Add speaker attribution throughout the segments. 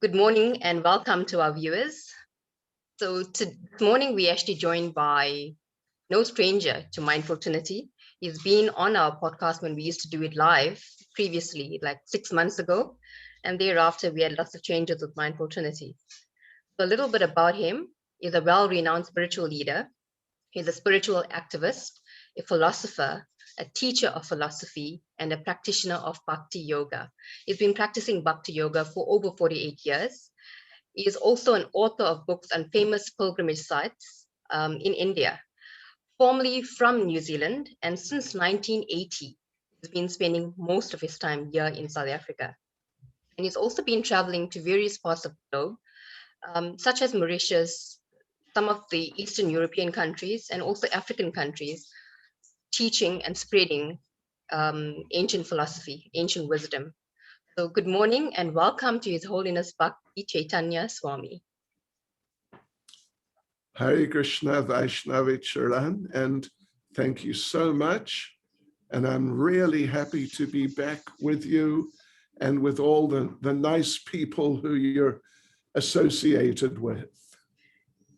Speaker 1: Good morning and welcome to our viewers. This morning we actually joined by no stranger to Mindful Trinity. He's been on our podcast when we used to do it live previously, like 6 months ago. And thereafter, we had lots of changes with Mindful Trinity. So a little bit about him. He's a well-renowned spiritual leader. He's a spiritual activist, a philosopher, a teacher of philosophy, and a practitioner of Bhakti Yoga. He's been practicing Bhakti Yoga for over 48 years. He is also an author of books on famous pilgrimage sites in India, formerly from New Zealand, and since 1980, he's been spending most of his time here in South Africa. And he's also been traveling to various parts of the globe, such as Mauritius, some of the Eastern European countries, and also African countries, teaching and spreading ancient philosophy, ancient wisdom. So good morning and welcome to His Holiness Bhakti Caitanya Swami.
Speaker 2: Hare Krishna Vaishnavi Charan, and thank you so much. And I'm really happy to be back with you and with all the nice people who you're associated with.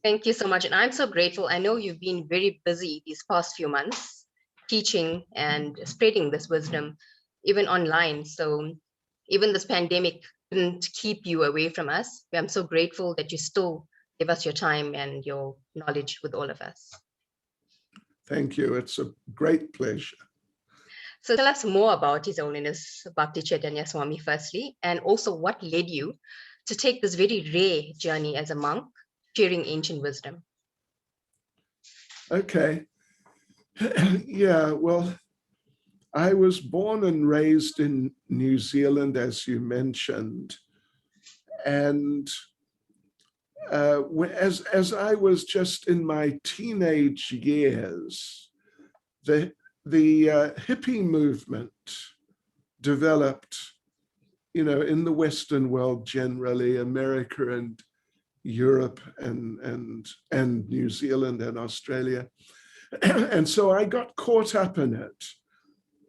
Speaker 1: Thank you so much. And I'm so grateful. I know you've been very busy these past few months, teaching and spreading this wisdom, even online. So even this pandemic didn't keep you away from us. I'm so grateful that you still give us your time and your knowledge with all of us.
Speaker 2: Thank you. It's a great pleasure.
Speaker 1: So tell us more about His Holiness Bhakti Caitanya Swami firstly, and also what led you to take this very rare journey as a monk, sharing ancient wisdom.
Speaker 2: Okay. Yeah, well, I was born and raised in New Zealand, as you mentioned. And as I was just in my teenage years, the hippie movement developed, in the Western world generally, America and Europe and New Zealand and Australia. And so I got caught up in it.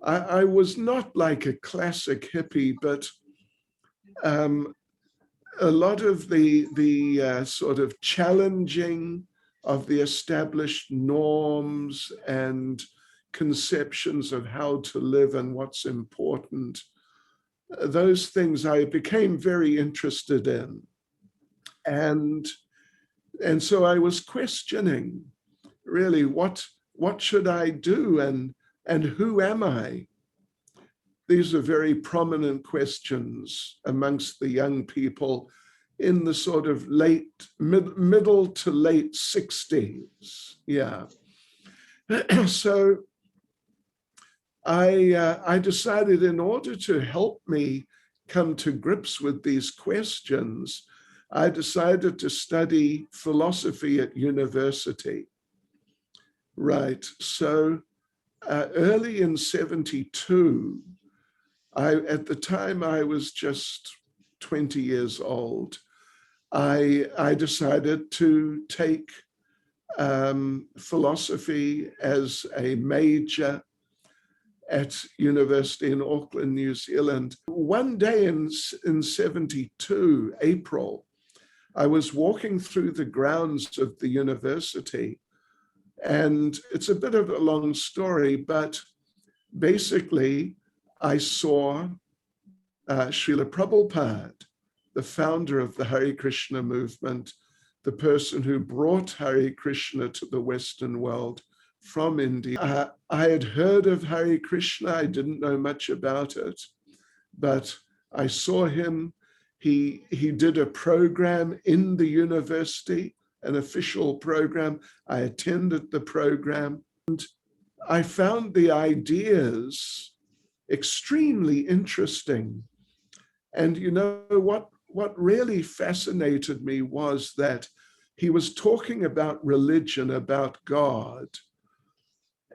Speaker 2: I was not like a classic hippie, but a lot of the sort of challenging of the established norms and conceptions of how to live and what's important, those things I became very interested in. And so I was questioning, really, what should I do and who am I? These are very prominent questions amongst the young people in the sort of middle to late 60s. Yeah. So I decided, in order to help me come to grips with these questions, I decided to study philosophy at university. Right. So early in 72, at the time I was just 20 years old, I decided to take philosophy as a major at university in Auckland, New Zealand. One day in 72, April, I was walking through the grounds of the university, and it's a bit of a long story, but basically I saw Srila Prabhupada, the founder of the Hare Krishna movement, the person who brought Hare Krishna to the Western world from India. I had heard of Hare Krishna. I didn't know much about it, but I saw him. He did a program in the university, an official program. I attended the program, and I found the ideas extremely interesting. And what really fascinated me was that he was talking about religion, about God.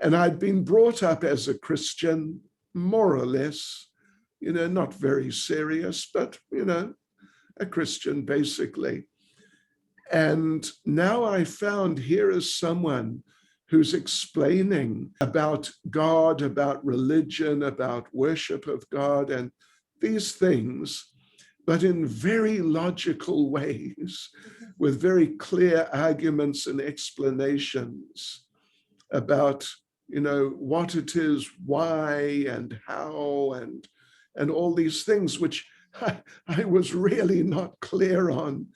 Speaker 2: And I'd been brought up as a Christian, more or less, not very serious, but, a Christian basically. And now I found here is someone who's explaining about God, about religion, about worship of God, and these things but in very logical ways, with very clear arguments and explanations about, what it is, why and how, and all these things, which I was really not clear on,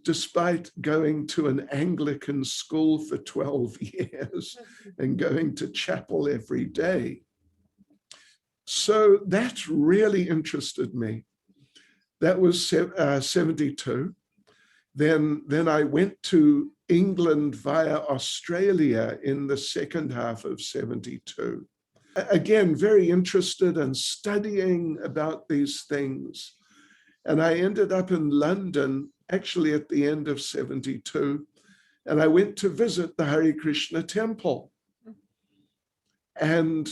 Speaker 2: despite going to an Anglican school for 12 years and going to chapel every day. So that really interested me. That was 72. Then I went to England via Australia in the second half of 72. Again, very interested and studying about these things. And I ended up in London, actually at the end of 72, and I went to visit the Hare Krishna temple. And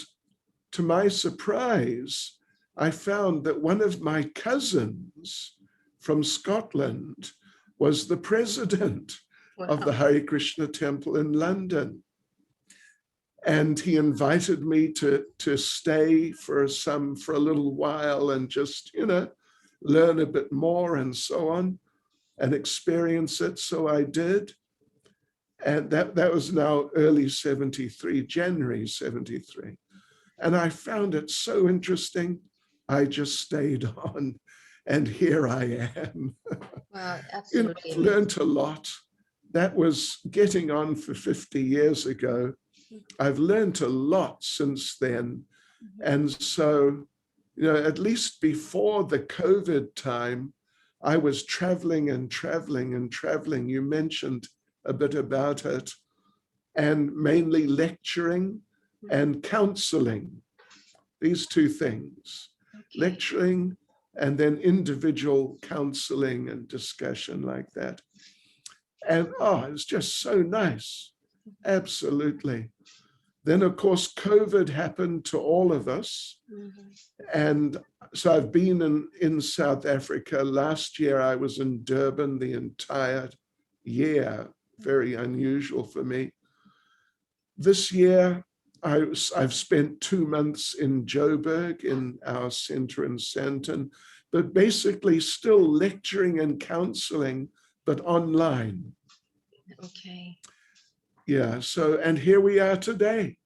Speaker 2: to my surprise, I found that one of my cousins from Scotland was the president of the Hare Krishna temple in London. And he invited me to stay for a little while and just, learn a bit more and so on and experience it. So I did. And that was now early 73, January 73. And I found it so interesting. I just stayed on, and here I am.
Speaker 1: Wow, absolutely.
Speaker 2: I've learned a lot. That was getting on for 50 years ago. I've learned a lot since then. And so, at least before the COVID time, I was traveling and traveling and traveling. You mentioned a bit about it, and mainly lecturing and counseling, these two things, lecturing and then individual counseling and discussion like that. And it was just so nice. Absolutely. Then, of course, COVID happened to all of us. And so I've been in South Africa. Last year, I was in Durban the entire year. Very unusual for me. This year, I've spent 2 months in Joburg in our center in Sandton, but basically still lecturing and counseling, but online.
Speaker 1: Okay.
Speaker 2: Yeah, so, and here we are today.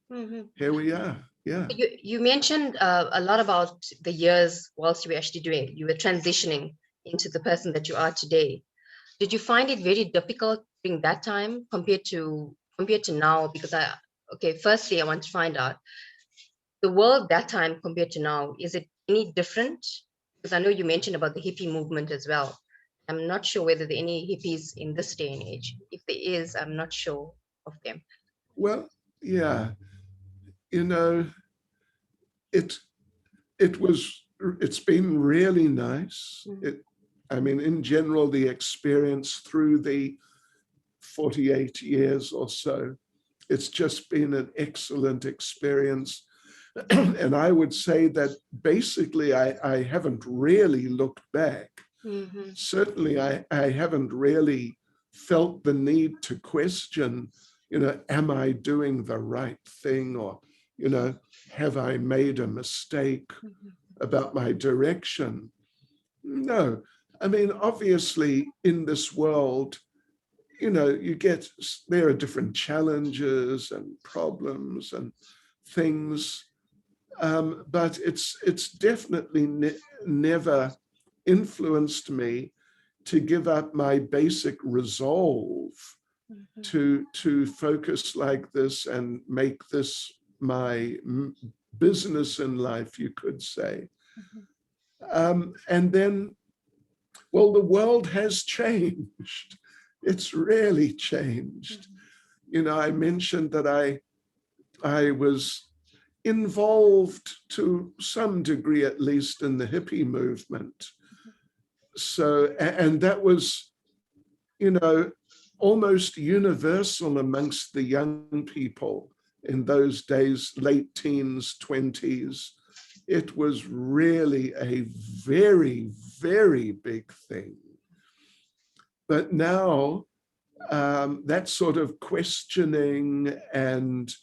Speaker 2: Here we are, yeah.
Speaker 1: You mentioned a lot about the years whilst you were actually you were transitioning into the person that you are today. Did you find it very difficult during that time compared to now? Because firstly, I want to find out the world that time compared to now, is it any different? Because I know you mentioned about the hippie movement as well. I'm not sure whether there are any hippies in this day and age. If there is, I'm not sure of them.
Speaker 2: Well, yeah, it's been really nice. In general, the experience through the 48 years or so, it's just been an excellent experience. And I would say that basically I haven't really looked back. Certainly I haven't really felt the need to question, am I doing the right thing? Or, have I made a mistake about my direction? No. Obviously in this world, there are different challenges and problems and things, but it's definitely never influenced me to give up my basic resolve to focus like this and make this my business in life, you could say. And then, well, the world has changed. It's really changed. I mentioned that I was involved to some degree, at least, in the hippie movement. So, and that was, almost universal amongst the young people in those days, late teens, 20s. It was really a very, very big thing. But now, that sort of questioning and,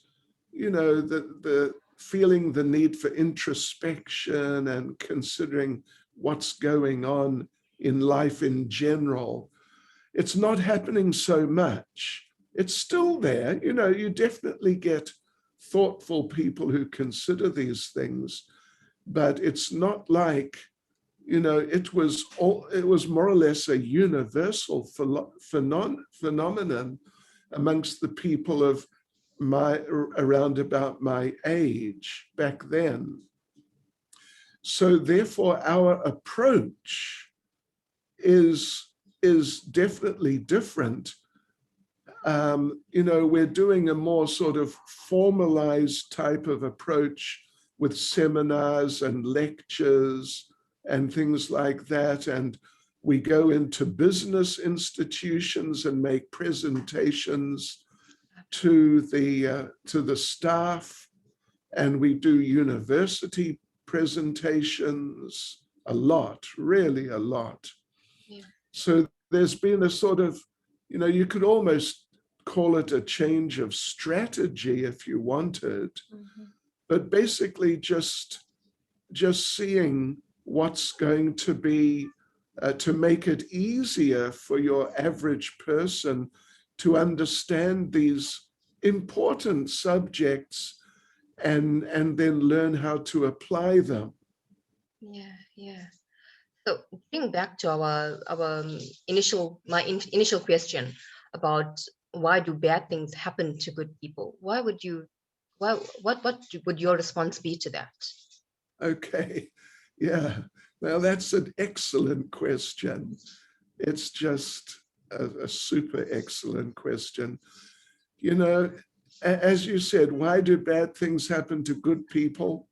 Speaker 2: the feeling the need for introspection and considering what's going on in life in general. It's not happening so much. It's still there. You know, you definitely get thoughtful people who consider these things, but it's not like, you know, it was more or less a universal phenomenon amongst the people of around about my age back then. So therefore, our approach is definitely different. You know, we're doing a more sort of formalized type of approach with seminars and lectures and things like that. And we go into business institutions and make presentations to the staff, and we do university presentations a lot, really a lot.
Speaker 1: Yeah.
Speaker 2: So there's been a sort of, you know, you could almost call it a change of strategy if you wanted, but basically just seeing what's going to be to make it easier for your average person to understand these important subjects and then learn how to apply them.
Speaker 1: Yeah. So getting back to our initial question about why do bad things happen to good people? What would your response be to that?
Speaker 2: Okay, yeah. Now that's an excellent question. It's just a super excellent question. You know, as you said, why do bad things happen to good people?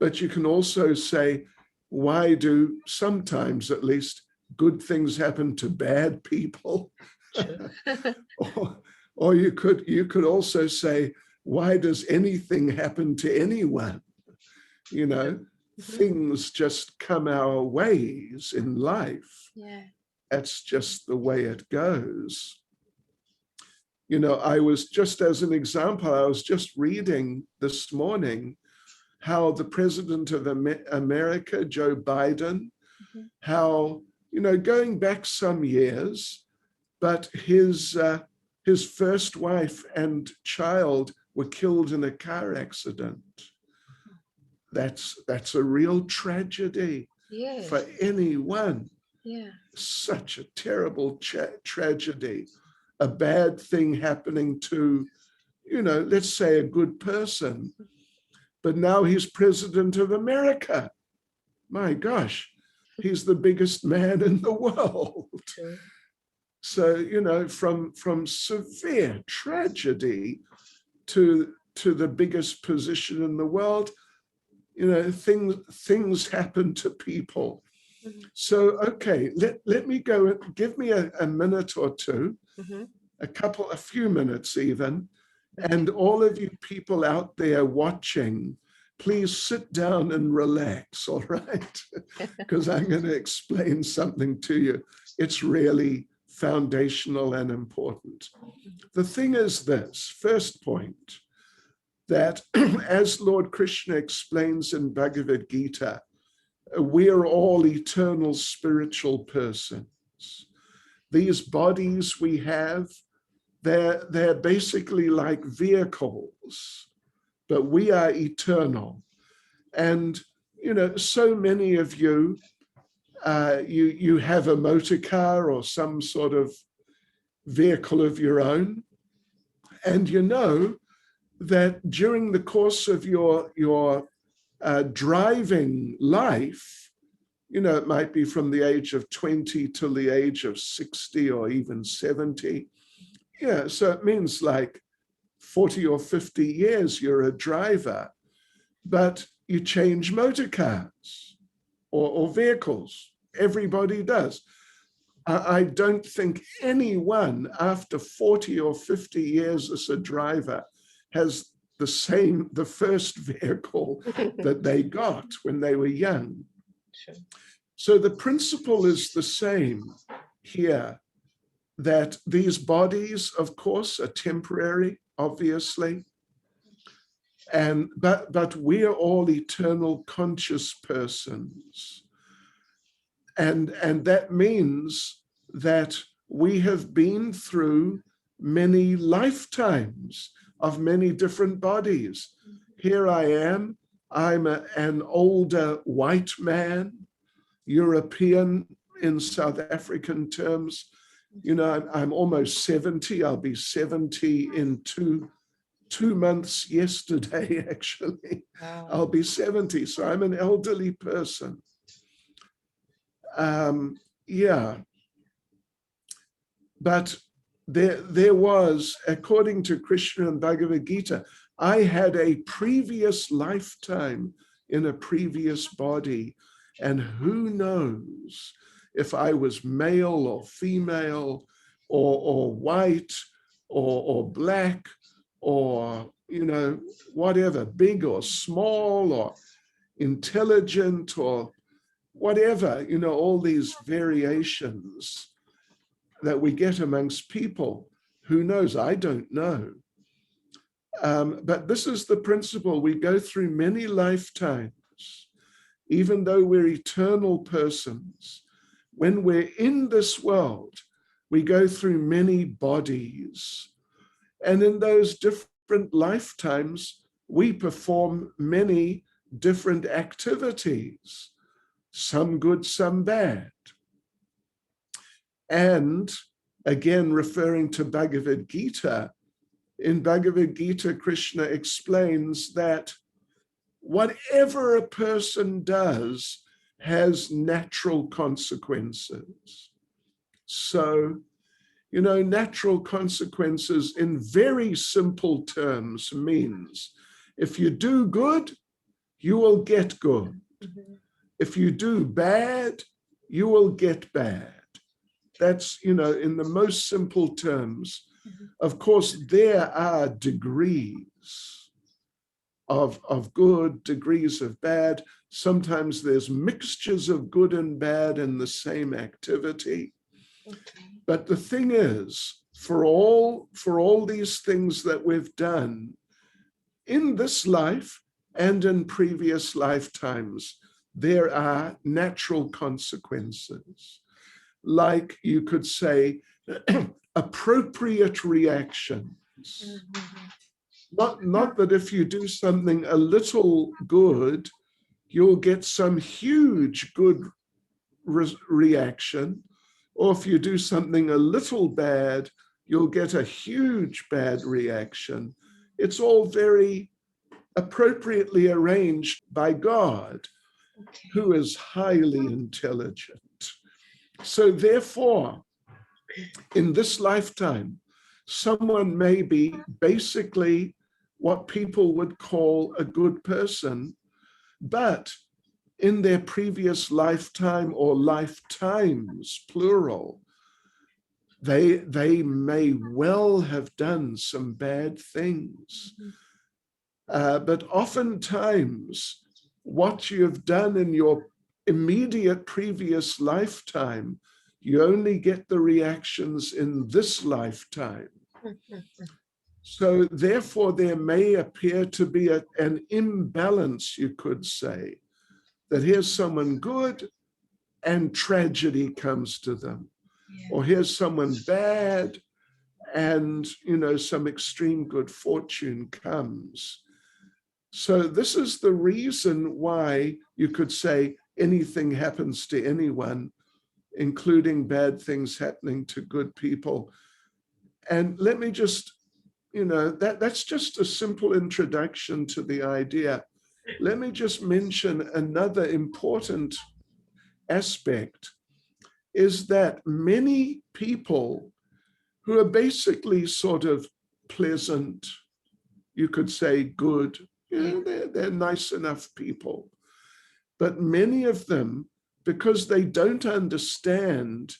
Speaker 2: But you can also say, why do sometimes at least good things happen to bad people?
Speaker 1: Sure.
Speaker 2: or you could also say, why does anything happen to anyone? You know, things just come our ways in life.
Speaker 1: Yeah.
Speaker 2: That's just the way it goes. You know, I was just as an example, I was just reading this morning how the president of America, Joe Biden, how, you know, going back some years, but his first wife and child were killed in a car accident. That's a real tragedy. Yes. For anyone.
Speaker 1: Yeah.
Speaker 2: Such a terrible tragedy. A bad thing happening to, you know, let's say a good person. But now he's president of America. My gosh, he's the biggest man in the world.
Speaker 1: True.
Speaker 2: So, you know, from severe tragedy to the biggest position in the world, you know, things happen to people. So, okay, let me go, give me a minute or two, a few minutes even, and all of you people out there watching, please sit down and relax, all right? Because I'm going to explain something to you. It's really foundational and important. The thing is this, first point, that as Lord Krishna explains in Bhagavad Gita, we are all eternal spiritual persons. These bodies we have, they're basically like vehicles, but we are eternal. And, you know, so many of you, you have a motor car or some sort of vehicle of your own. And you know that during the course of your driving life, you know, it might be from the age of 20 till the age of 60 or even 70. Yeah, so it means like 40 or 50 years you're a driver, but you change motor cars or vehicles. Everybody does. I don't think anyone after 40 or 50 years as a driver has the first vehicle that they got when they were young.
Speaker 1: Sure.
Speaker 2: So the principle is the same here, that these bodies, of course, are temporary, obviously, but we are all eternal conscious persons. And that means that we have been through many lifetimes of many different bodies. Here I am, I'm an older white man, European in South African terms. You know, I'm almost 70. I'll be 70 in two months yesterday, actually.
Speaker 1: Wow.
Speaker 2: I'll be 70, so I'm an elderly person. Yeah. But there was, according to Krishna and Bhagavad Gita, I had a previous lifetime in a previous body, and who knows if I was male or female or white or black or, you know, whatever, big or small or intelligent or whatever, you know, all these variations that we get amongst people. Who knows? I don't know. But this is the principle. We go through many lifetimes, even though we're eternal persons. When we're in this world, we go through many bodies. And in those different lifetimes, we perform many different activities, some good, some bad. And again, referring to Bhagavad Gita, in Bhagavad Gita, Krishna explains that whatever a person does has natural consequences. So, you know, natural consequences in very simple terms means if you do good, you will get good. If you do bad, you will get bad. That's, you know, in the most simple terms. Of course, there are degrees of good, degrees of bad. Sometimes there's mixtures of good and bad in the same activity. But the thing is, for all these things that we've done in this life and in previous lifetimes, there are natural consequences. Like you could say, appropriate reactions. Not that if you do something a little good, you'll get some huge good reaction, or if you do something a little bad, you'll get a huge bad reaction. It's all very appropriately arranged by God, who is highly intelligent. So therefore, in this lifetime, someone may be basically what people would call a good person, but in their previous lifetime or lifetimes, plural, they may well have done some bad things. But oftentimes, what you've done in your immediate previous lifetime, you only get the reactions in this lifetime. So therefore, there may appear to be an imbalance, you could say, that here's someone good and tragedy comes to them. Or here's someone bad and, you know, some extreme good fortune comes. So this is the reason why you could say anything happens to anyone, including bad things happening to good people. And let me just, you know, that's just a simple introduction to the idea. Let me just mention another important aspect is that many people who are basically sort of pleasant, you could say good, you know, they're nice enough people. But many of them, because they don't understand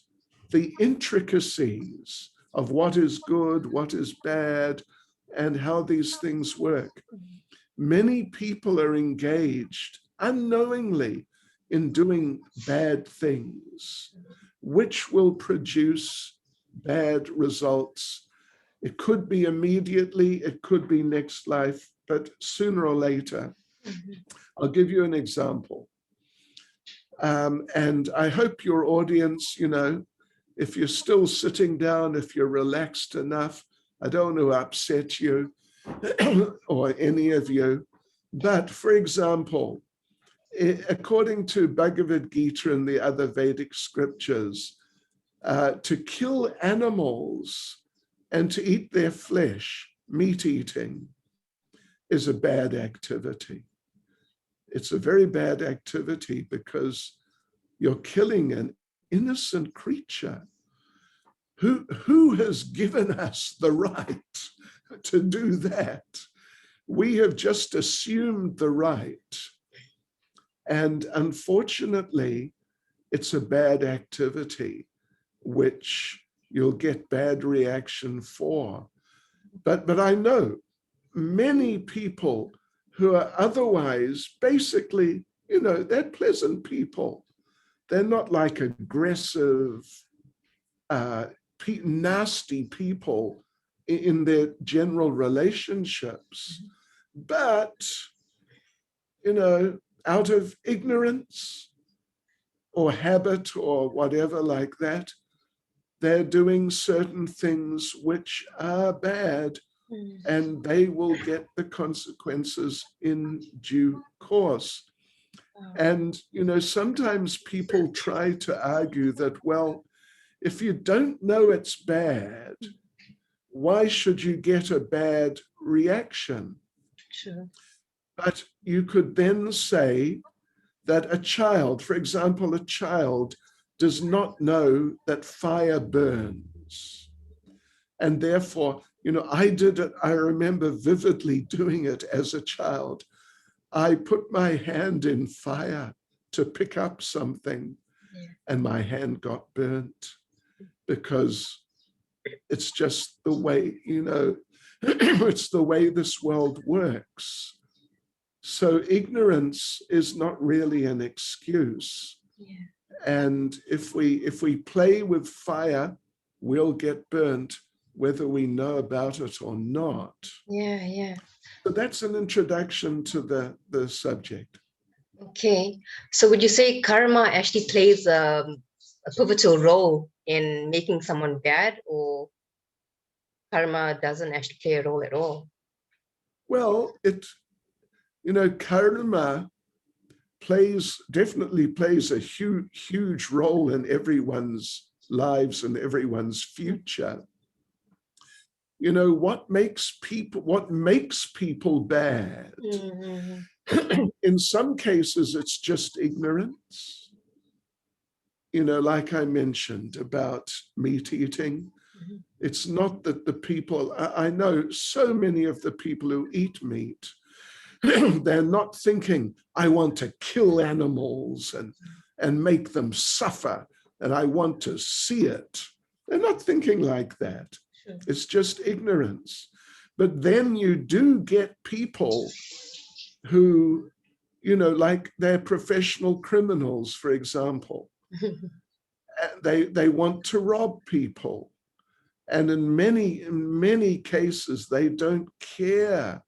Speaker 2: the intricacies of what is good, what is bad, and how these things work, many people are engaged unknowingly in doing bad things, which will produce bad results. It could be immediately, it could be next life, but sooner or later. I'll give you an example. And I hope your audience, if you're still sitting down, if you're relaxed enough, I don't want to upset you or any of you. But for example, according to Bhagavad Gita and the other Vedic scriptures, to kill animals and to eat their flesh, meat eating, is a bad activity. It's a very bad activity because you're killing an innocent creature. Who has given us the right to do that? We have just assumed the right. And unfortunately, it's a bad activity, which you'll get bad reaction for. But I know many people who are otherwise basically, they're pleasant people. They're not like aggressive, nasty people in their general relationships. But, out of ignorance or habit or whatever like that, they're doing certain things which are bad, and they will get the consequences in due course. And, sometimes people try to argue that, well, if you don't know it's bad, why should you get a bad reaction?
Speaker 1: Sure.
Speaker 2: But you could then say that a child, for example, a child does not know that fire burns. And therefore, I did it, I remember vividly doing it as a child. I put my hand in fire to pick up something, and my hand got burnt because it's just the way, it's the way this world works. So ignorance is not really an excuse.
Speaker 1: Yeah.
Speaker 2: And if we play with fire, we'll get burnt, whether we know about it or not.
Speaker 1: Yeah.
Speaker 2: So that's an introduction to the subject.
Speaker 1: Okay. So would you say karma actually plays a pivotal role in making someone bad, or karma doesn't actually play a role at all?
Speaker 2: Well, karma definitely plays a huge role in everyone's lives and everyone's future. What makes people bad? In some cases, it's just ignorance. Like I mentioned about meat eating. It's not that the people, I know so many of the people who eat meat, they're not thinking, I want to kill animals and make them suffer, and I want to see it. They're not thinking like that. Sure. It's just ignorance. But then you do get people who, like they're professional criminals, for example. They want to rob people. And in many cases, they don't care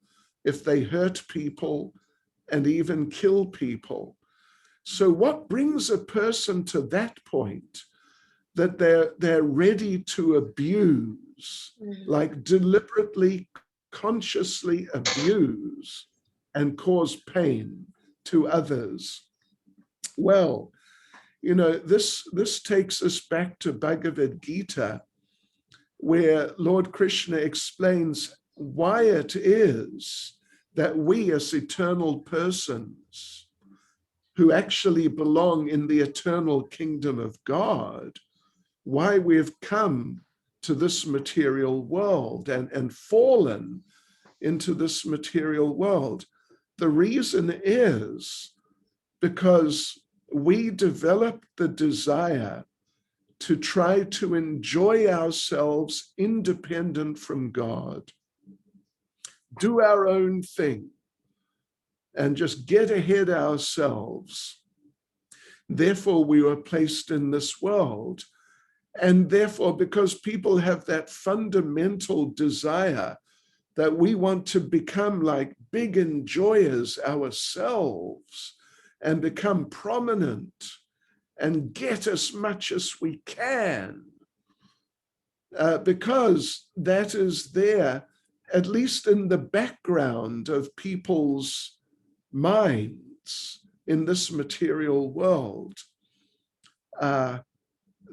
Speaker 2: if they hurt people and even kill people. So what brings a person to that point that they're ready to abuse, like deliberately, consciously abuse and cause pain to others? Well, this takes us back to Bhagavad Gita, where Lord Krishna explains why it is that we as eternal persons who actually belong in the eternal kingdom of God, why we've come to this material world and fallen into this material world. The reason is because we developed the desire to try to enjoy ourselves independent from God, do our own thing, and just get ahead ourselves. Therefore, we were placed in this world. And therefore, because people have that fundamental desire that we want to become like big enjoyers ourselves and become prominent and get as much as we can, because that is there, at least in the background of people's minds in this material world.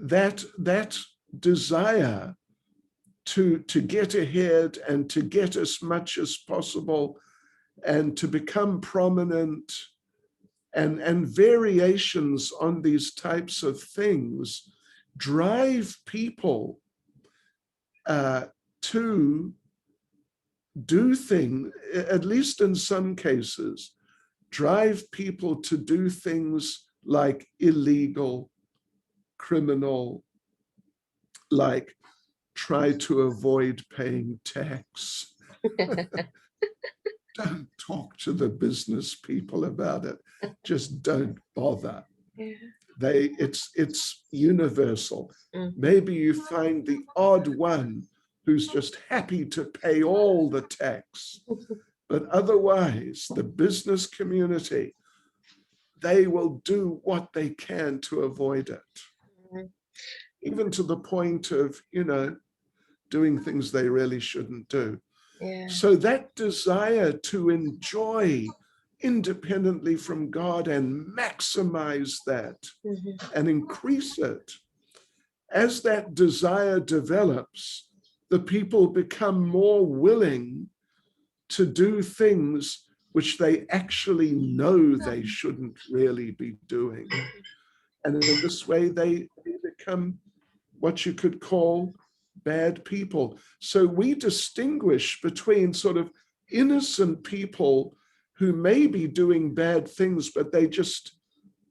Speaker 2: That desire to get ahead and to get as much as possible and to become prominent, and variations on these types of things drive people to do things, at least in some cases, drive people to do things like illegal, criminal, like try to avoid paying tax. Don't talk to the business people about it. Just don't bother.
Speaker 1: Yeah.
Speaker 2: It's universal.
Speaker 1: Mm-hmm.
Speaker 2: Maybe you find the odd one who's just happy to pay all the tax. But otherwise, the business community, they will do what they can to avoid it.
Speaker 1: Mm-hmm.
Speaker 2: Even to the point of, doing things they really shouldn't do.
Speaker 1: Yeah.
Speaker 2: So that desire to enjoy independently from God and maximize that and increase it, as that desire develops, the people become more willing to do things which they actually know they shouldn't really be doing. And in this way, they become what you could call bad people. So we distinguish between sort of innocent people who may be doing bad things, but they just,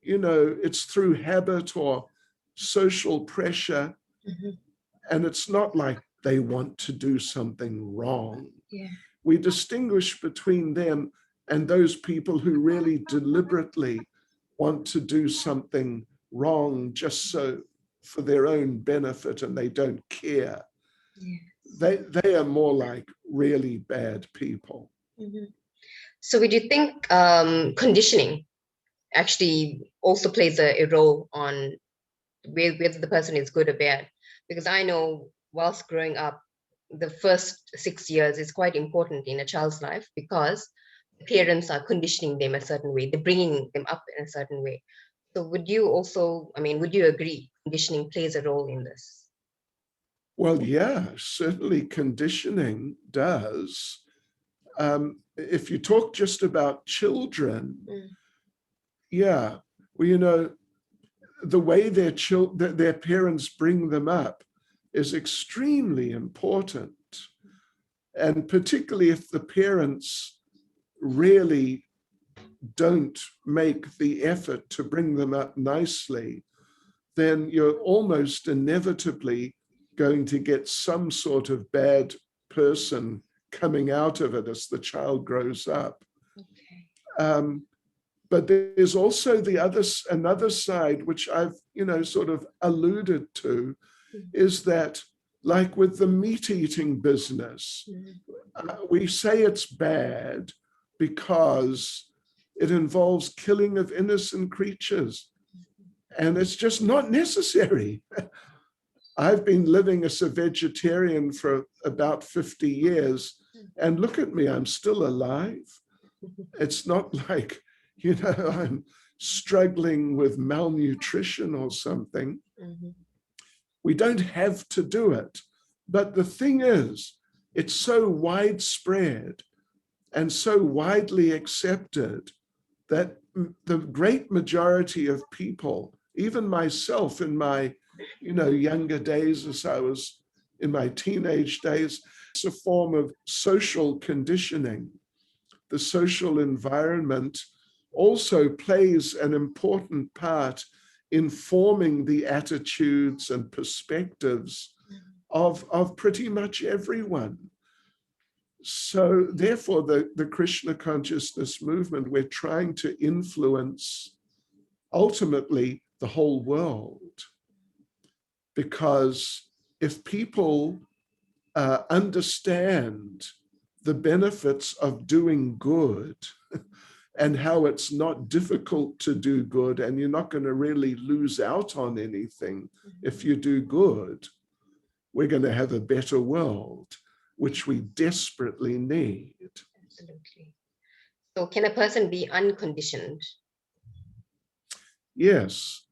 Speaker 2: it's through habit or social pressure. And it's not like they want to do something wrong.
Speaker 1: Yeah.
Speaker 2: We distinguish between them and those people who really deliberately want to do something wrong just so for their own benefit, and they don't care.
Speaker 1: Yes.
Speaker 2: They are more like really bad people.
Speaker 1: So would you think conditioning actually also plays a role on whether the person is good or bad? Because I know whilst growing up, the first 6 years is quite important in a child's life, because the parents are conditioning them a certain way, they're bringing them up in a certain way. So would you agree conditioning plays a role in this?
Speaker 2: Well, yeah, certainly conditioning does. If you talk just about children, yeah, well, the way their parents bring them up is extremely important. And particularly if the parents really don't make the effort to bring them up nicely, then you're almost inevitably going to get some sort of bad person coming out of it as the child grows up. Okay. But there's also another side, which I've, sort of alluded to, is that, like with the meat-eating business, we say it's bad because it involves killing of innocent creatures. And it's just not necessary. I've been living as a vegetarian for about 50 years, and look at me, I'm still alive. It's not like, I'm struggling with malnutrition or something. We don't have to do it. But the thing is, it's so widespread and so widely accepted that the great majority of people, even myself in my, younger days, as I was in my teenage days, it's a form of social conditioning. The social environment also plays an important part in forming the attitudes and perspectives of pretty much everyone. So therefore, the Krishna consciousness movement, we're trying to influence ultimately the whole world. Because if people understand the benefits of doing good and how it's not difficult to do good, and you're not going to really lose out on anything if you do good. We're going to have a better world, which we desperately need.
Speaker 1: Absolutely. So can a person be unconditioned?
Speaker 2: Yes.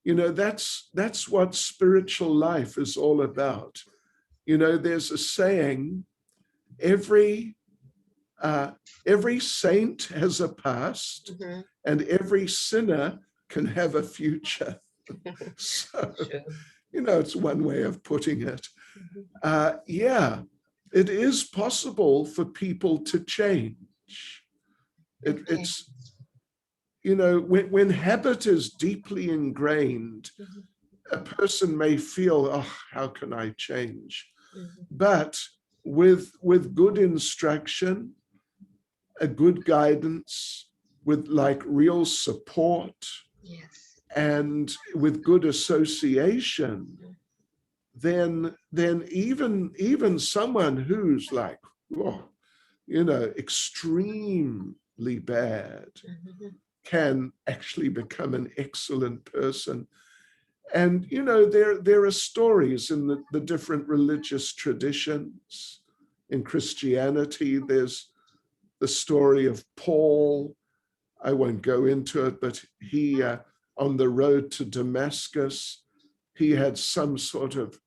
Speaker 2: You know, that's what spiritual life is all about. You know, there's a saying, every saint has a past, and every sinner can have a future. So,
Speaker 1: Sure.
Speaker 2: you know, it's one way of putting it. Yeah, it is possible for people to change. It's, you know, when habit is deeply ingrained, a person may feel, oh, how can I change? But with good instruction, a good guidance, with like real support,
Speaker 1: Yes.
Speaker 2: and with good association, then even someone who's like, oh, you know, extremely bad can actually become an excellent person. And, you know, there are stories in the different religious traditions. In Christianity, there's the story of Paul. I won't go into it, but he, on the road to Damascus, he had some sort of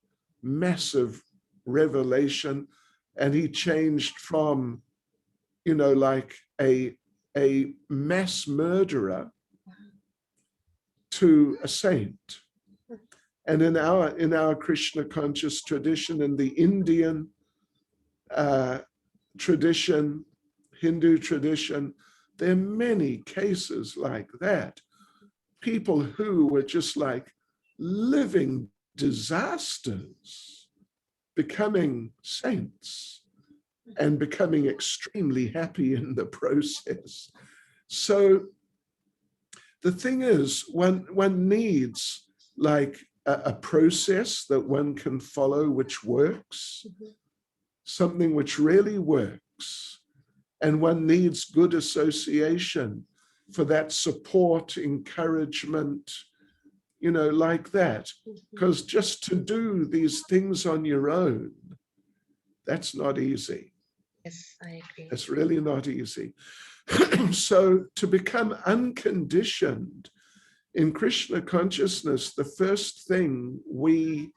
Speaker 2: massive revelation, and he changed from, you know, like a mass murderer to a saint. And in our Krishna conscious tradition, in the Indian tradition, Hindu tradition, there are many cases like that. People who were just like living disasters, becoming saints and becoming extremely happy in the process. So the thing is, one needs like a process that one can follow, which works, something which really works. And one needs good association for that support, encouragement, you know, like that. Because just to do these things on your own, that's not easy.
Speaker 1: Yes, I agree.
Speaker 2: It's really not easy. So to become unconditioned in Krishna consciousness, the first thing we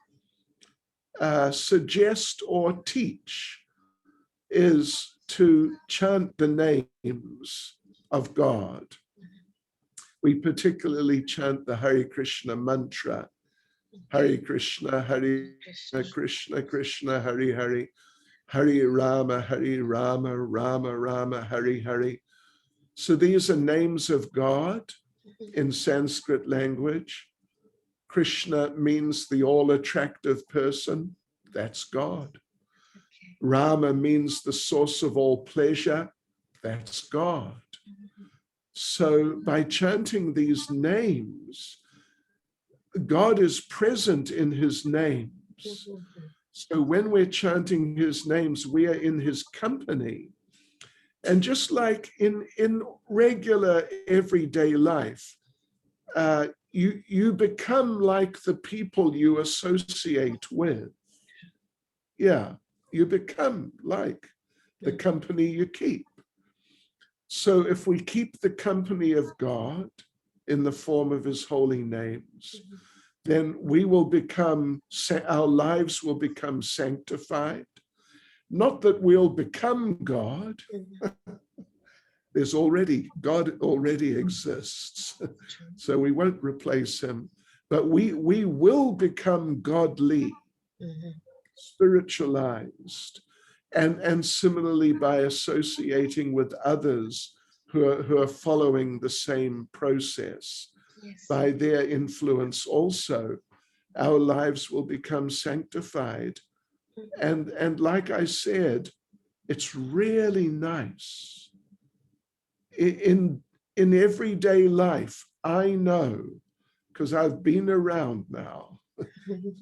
Speaker 2: suggest or teach is to chant the names of God. We particularly chant the Hare Krishna mantra. Hare Krishna, Krishna, Krishna, Hare Hare, Hare Rama, Rama Rama, Hare Hare. So these are names of God in Sanskrit language. Krishna means the all-attractive person. That's God. Rama means the source of all pleasure. That's God. So by chanting these names, God is present in his names. So when we're chanting his names, we are in his company. And just like in regular everyday life, you become like the people you associate with. Yeah, you become like the company you keep. So if we keep the company of God in the form of his holy names, then we will become, our lives will become sanctified. Not that we'll become God. There's already, God already exists. So we won't replace him, but we will become godly, spiritualized, and similarly by associating with others who are following the same process.
Speaker 1: Yes.
Speaker 2: By their influence also, our lives will become sanctified. And like I said, it's really nice. In everyday life, I know, because I've been around now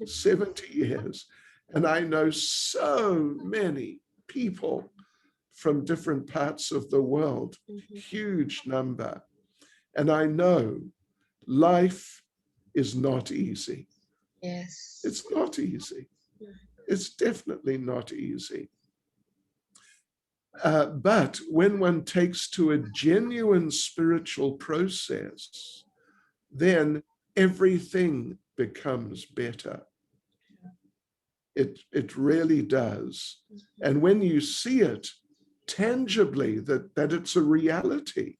Speaker 2: 70 years, and I know so many people from different parts of the world, huge number. And I know life is not easy.
Speaker 1: Yes.
Speaker 2: It's not easy. It's definitely not easy. But when one takes to a genuine spiritual process, then everything becomes better. It really does. And when you see it tangibly, that it's a reality,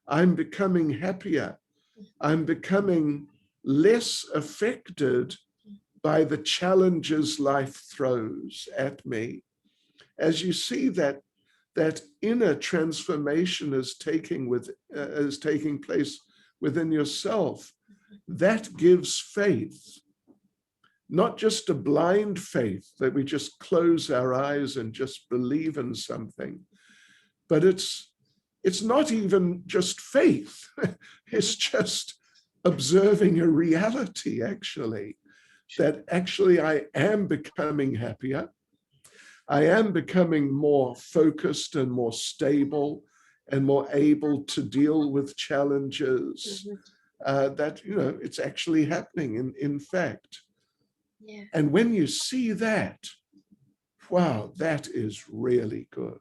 Speaker 2: I'm becoming happier. I'm becoming less affected by the challenges life throws at me. As you see that inner transformation is taking place within yourself, that gives faith. Not just a blind faith that we just close our eyes and just believe in something, but it's not even just faith. It's just observing a reality, actually, that actually I am becoming happier. I am becoming more focused and more stable and more able to deal with challenges. That, it's actually happening in fact.
Speaker 1: Yeah.
Speaker 2: And when you see that, wow, that is really good.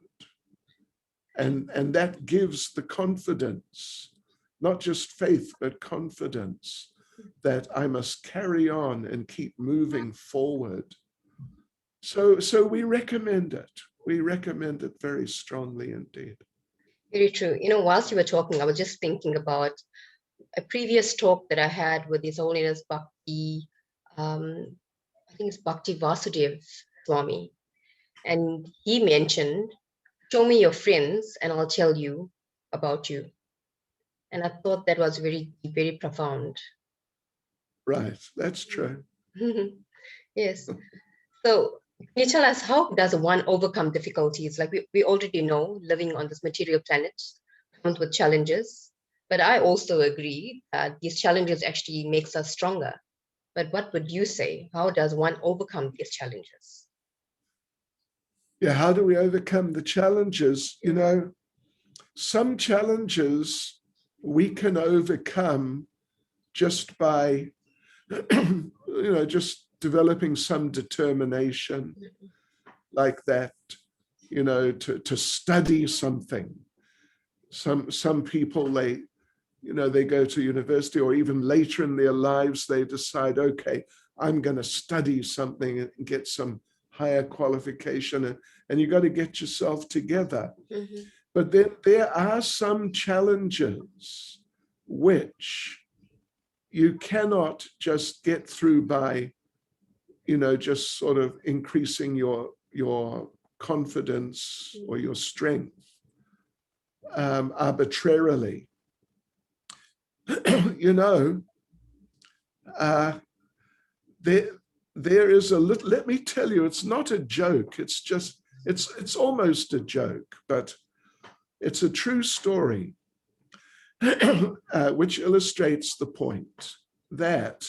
Speaker 2: And that gives the confidence, not just faith, but confidence that I must carry on and keep moving forward. So we recommend it. We recommend it very strongly indeed.
Speaker 1: Very true. Whilst you were talking, I was just thinking about a previous talk that I had with His Holiness Bhakti, I think it's Bhakti Swami. And he mentioned, show me your friends and I'll tell you about you. And I thought that was very, very profound.
Speaker 2: Right, that's true.
Speaker 1: Yes. So can you tell us, how does one overcome difficulties? Like we already know, living on this material planet comes with challenges. But I also agree that these challenges actually makes us stronger. But what would you say? How does one overcome these challenges?
Speaker 2: Yeah, how do we overcome the challenges? Some challenges we can overcome just by, just developing some determination like that, to study something. Some people, they go to university, or even later in their lives, they decide, okay, I'm going to study something and get some higher qualification, and you got to get yourself together. But then there are some challenges which you cannot just get through by, just sort of increasing your confidence or your strength arbitrarily. There is a little, let me tell you, it's not a joke. It's almost a joke, but it's a true story, which illustrates the point that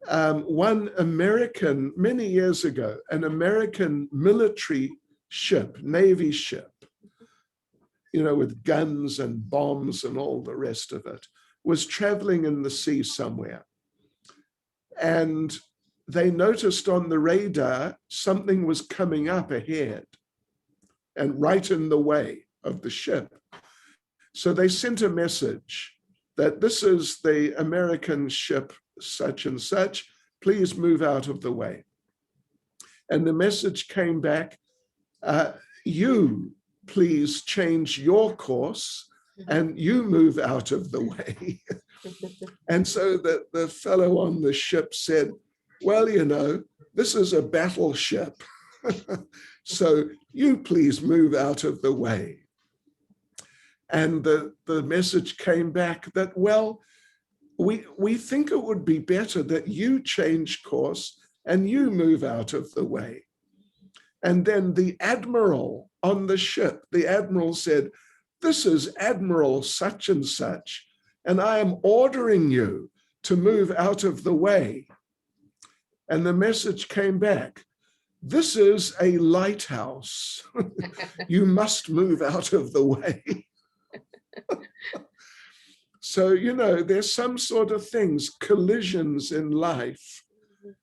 Speaker 2: one American, many years ago, an American military ship, Navy ship, with guns and bombs and all the rest of it, was traveling in the sea somewhere. And they noticed on the radar something was coming up ahead and right in the way of the ship. So they sent a message that this is the American ship such and such, please move out of the way. And the message came back, you please change your course and you move out of the way. And so the fellow on the ship said, well, this is a battleship. So you please move out of the way. And the message came back that, well, we think it would be better that you change course and you move out of the way. And then the admiral on the ship, the admiral said, this is Admiral such and such, and I am ordering you to move out of the way. And the message came back, this is a lighthouse. You must move out of the way. So, there's some sort of things, collisions in life,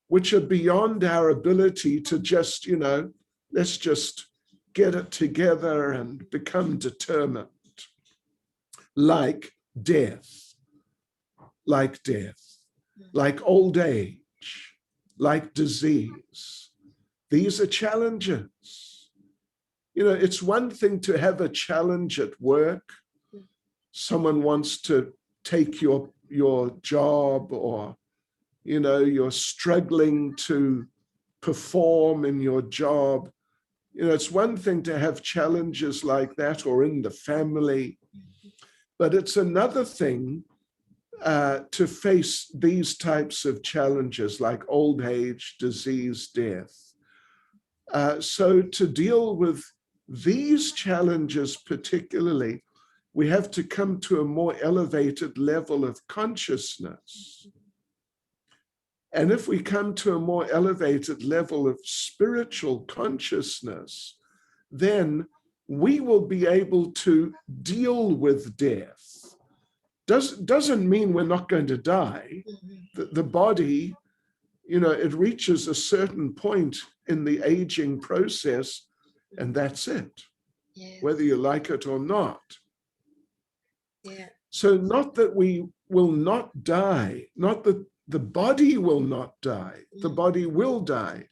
Speaker 2: which are beyond our ability to just, let's just get it together and become determined. Like death, like old age, like disease. These are challenges. It's one thing to have a challenge at work. Someone wants to take your job, or, you're struggling to perform in your job. It's one thing to have challenges like that, or in the family, but it's another thing to face these types of challenges like old age, disease, death. So to deal with these challenges particularly, we have to come to a more elevated level of consciousness. And if we come to a more elevated level of spiritual consciousness, then we will be able to deal with death. Doesn't mean we're not going to die. The body, it reaches a certain point in the aging process, and that's it, whether you like it or not.
Speaker 1: Yeah.
Speaker 2: So not that we will not die, not that the body will not die, the body will die.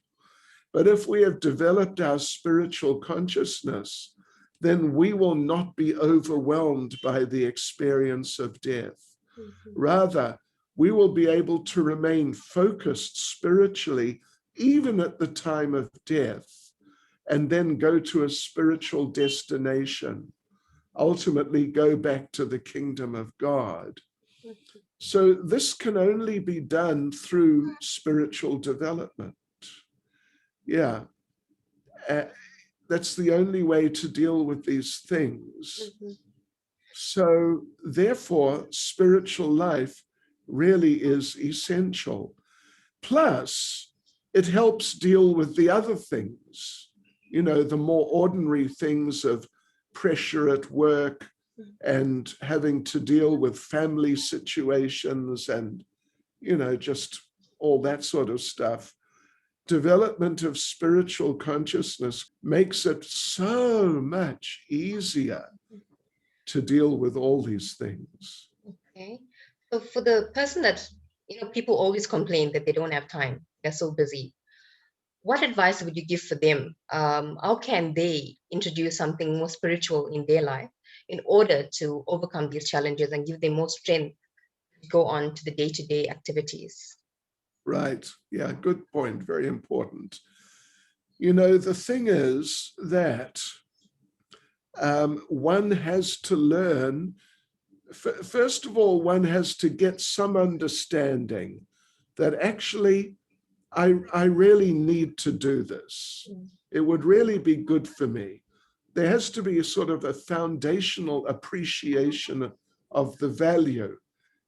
Speaker 2: But if we have developed our spiritual consciousness, then we will not be overwhelmed by the experience of death. Rather, we will be able to remain focused spiritually, even at the time of death, and then go to a spiritual destination. Ultimately go back to the kingdom of God. So this can only be done through spiritual development. Yeah, that's the only way to deal with these things. So therefore, spiritual life really is essential. Plus, it helps deal with the other things, the more ordinary things of pressure at work and having to deal with family situations and, just all that sort of stuff. Development of spiritual consciousness makes it so much easier to deal with all these things.
Speaker 1: Okay. So for the person that, people always complain that they don't have time, they're so busy. What advice would you give for them? How can they introduce something more spiritual in their life in order to overcome these challenges and give them more strength to go on to the day-to-day activities?
Speaker 2: Right. Yeah, good point. Very important. The thing is that one has to learn, first of all, one has to get some understanding that actually I really need to do this. It would really be good for me. There has to be a sort of a foundational appreciation of the value,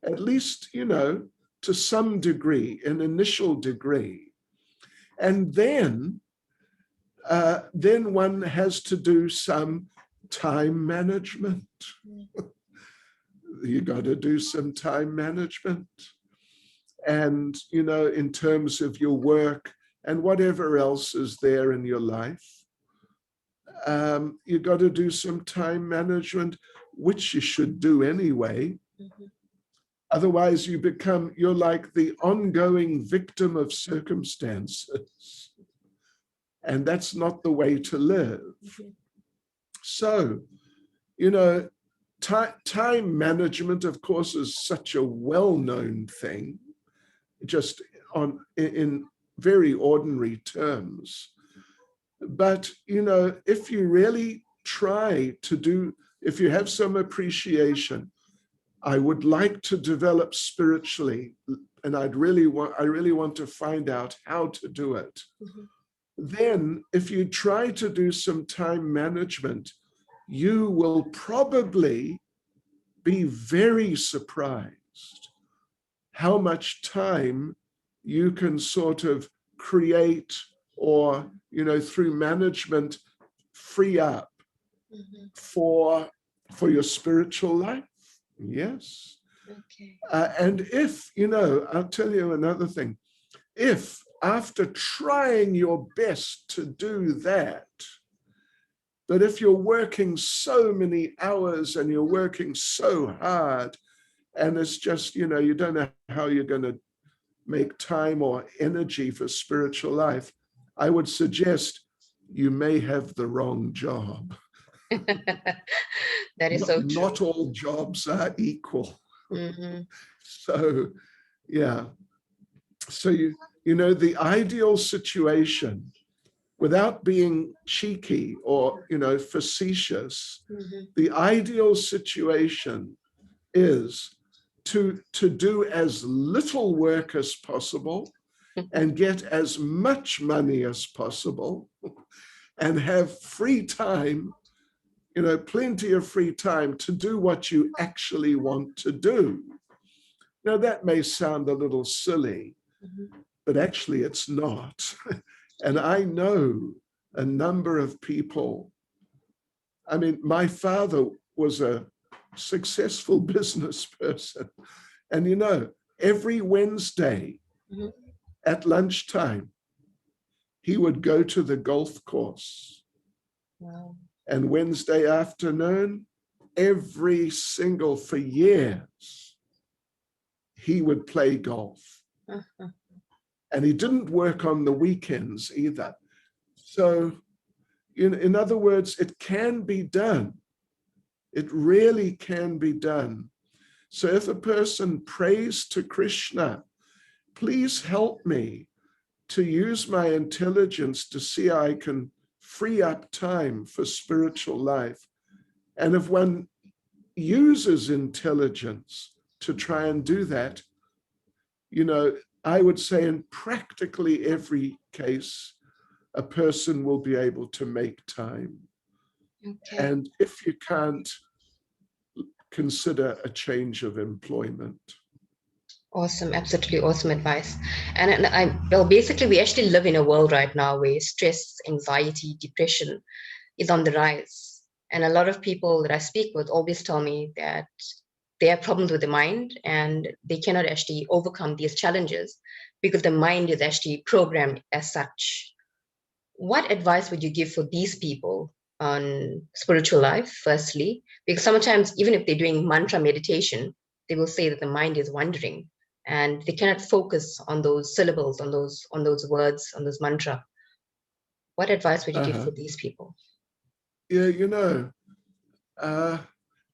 Speaker 2: at least, to some degree, an initial degree. And then one has to do some time management. You got to do some time management. And, in terms of your work and whatever else is there in your life, you got to do some time management, which you should do anyway. Otherwise, you're like the ongoing victim of circumstances. And that's not the way to live. So, time management, of course, is such a well-known thing, just in very ordinary terms. But, if you really try to do, if you have some appreciation, I would like to develop spiritually, and I really want to find out how to do it. Then if you try to do some time management, you will probably be very surprised how much time you can sort of create or, through management, free up for your spiritual life. Yes.
Speaker 1: Okay.
Speaker 2: And if, I'll tell you another thing. If after trying your best to do that, but if you're working so many hours and you're working so hard, and it's just, you don't know how you're going to make time or energy for spiritual life, I would suggest you may have the wrong job.
Speaker 1: That is so true.
Speaker 2: Not all jobs are equal.
Speaker 1: Mhm.
Speaker 2: So, yeah. So, the ideal situation, without being cheeky or, facetious, the ideal situation is to do as little work as possible and get as much money as possible and have free time, plenty of free time to do what you actually want to do. Now, that may sound a little silly, but actually it's not. And I know a number of people. I mean, my father was a successful business person. And, every Wednesday at lunchtime, he would go to the golf course.
Speaker 1: Wow.
Speaker 2: And Wednesday afternoon, for years, he would play golf. And he didn't work on the weekends either. So, in other words, it can be done. It really can be done. So if a person prays to Krishna, please help me to use my intelligence to see how I can free up time for spiritual life. And if one uses intelligence to try and do that, I would say in practically every case, a person will be able to make time.
Speaker 1: Okay.
Speaker 2: And if you can't, consider a change of employment.
Speaker 1: Awesome, absolutely awesome advice. Well, basically, we actually live in a world right now where stress, anxiety, depression is on the rise. And a lot of people that I speak with always tell me that they have problems with the mind and they cannot actually overcome these challenges because the mind is actually programmed as such. What advice would you give for these people on spiritual life, firstly? Because sometimes, even if they're doing mantra meditation, they will say that the mind is wandering and they cannot focus on those syllables, on those words, on those mantra. What advice would you give for these people?
Speaker 2: Yeah,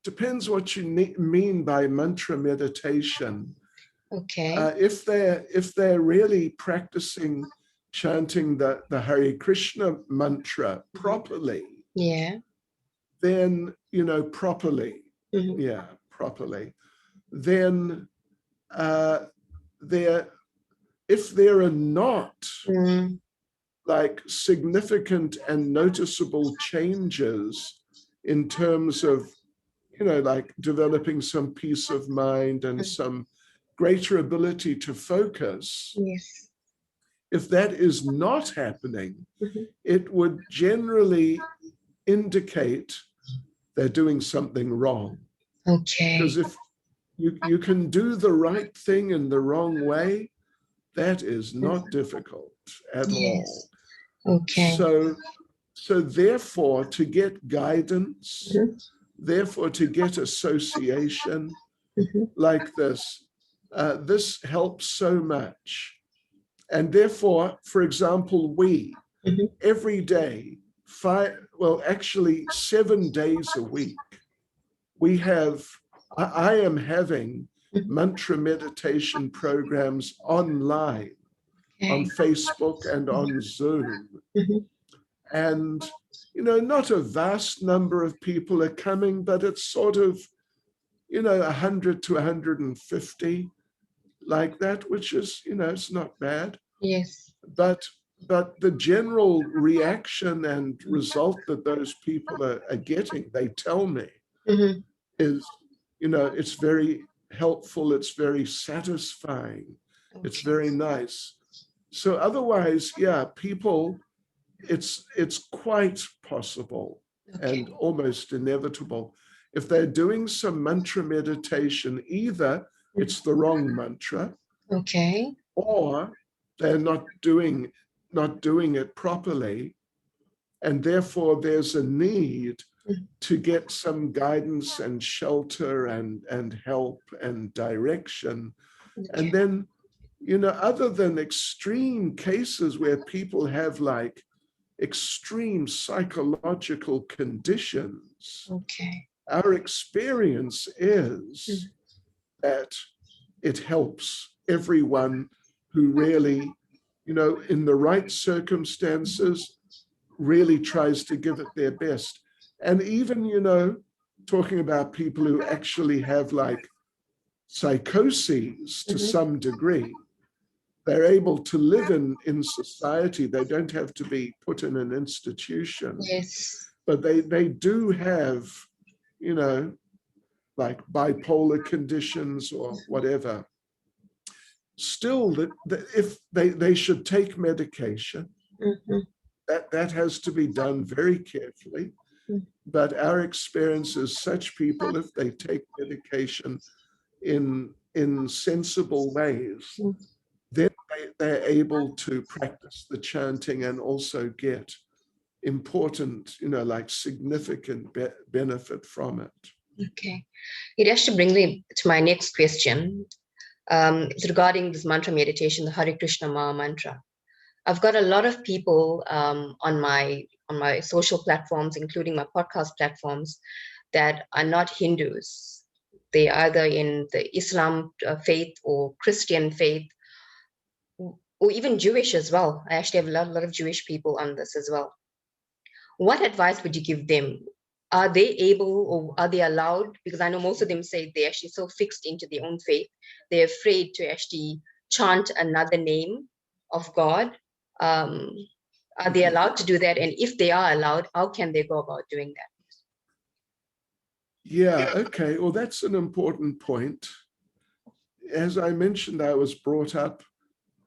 Speaker 2: depends what you mean by mantra meditation.
Speaker 1: Okay.
Speaker 2: If they're really practicing chanting the Hare Krishna mantra properly, then properly, then if there are not like significant and noticeable changes in terms of like developing some peace of mind and some greater ability to focus.
Speaker 1: Yes.
Speaker 2: If that is not happening, it would generally indicate they're doing something wrong.
Speaker 1: Okay.
Speaker 2: Because if you can do the right thing in the wrong way, that is not difficult at all.
Speaker 1: Okay.
Speaker 2: So therefore, to get guidance, therefore to get association like this, this helps so much. And therefore, for example, we every day, 7 days a week, I am having mantra meditation programs online on Facebook and on Zoom. And, not a vast number of people are coming, but it's sort of, 100 to 150 like that, which is, it's not bad.
Speaker 1: Yes.
Speaker 2: But the general reaction and result that those people are getting, they tell me, is, it's very helpful, it's very satisfying, it's very nice. So otherwise, people it's quite possible
Speaker 1: Okay.
Speaker 2: and almost inevitable. If they're doing some mantra meditation, either it's the wrong mantra,
Speaker 1: Okay.
Speaker 2: or they're not doing it properly, and therefore there's a need to get some guidance and shelter and help and direction. And then, other than extreme cases where people have like extreme psychological conditions,
Speaker 1: Okay.
Speaker 2: our experience is that it helps everyone who really, in the right circumstances, really tries to give it their best. And even, talking about people who actually have like psychoses to some degree, they're able to live in society. They don't have to be put in an institution,
Speaker 1: Yes.
Speaker 2: but they do have, like bipolar conditions or whatever. Still, if they should take medication, that has to be done very carefully. But our experience is such people, if they take medication in sensible ways, then they're able to practice the chanting and also get important, like significant benefit from it.
Speaker 1: Okay. It actually brings me to my next question. It's regarding this mantra meditation, the Hare Krishna Maha Mantra. I've got a lot of people on my social platforms, including my podcast platforms, that are not Hindus. They are either in the Islam faith or Christian faith, or even Jewish as well. I actually have a lot of Jewish people on this as well. What advice would you give them? Are they able, or are they allowed? Because I know most of them say they're actually so fixed into their own faith, they're afraid to actually chant another name of God. Are they allowed to do that? And if they are allowed, how can they go about doing that?
Speaker 2: Yeah, okay. Well, that's an important point. As I mentioned, I was brought up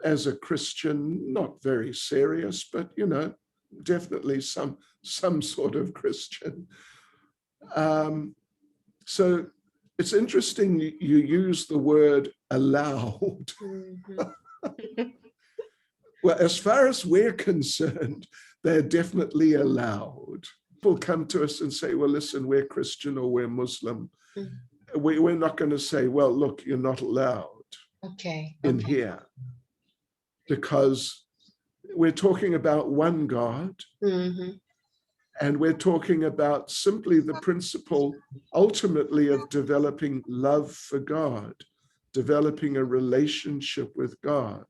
Speaker 2: as a Christian, not very serious, but definitely some sort of Christian. So it's interesting you use the word allowed. Well, as far as we're concerned, they're definitely allowed. People come to us and say, well, listen, we're Christian or we're Muslim. We're not going to say, well, look, you're not allowed in here, because we're talking about one God, and we're talking about simply the principle, ultimately, of developing love for God, developing a relationship with God.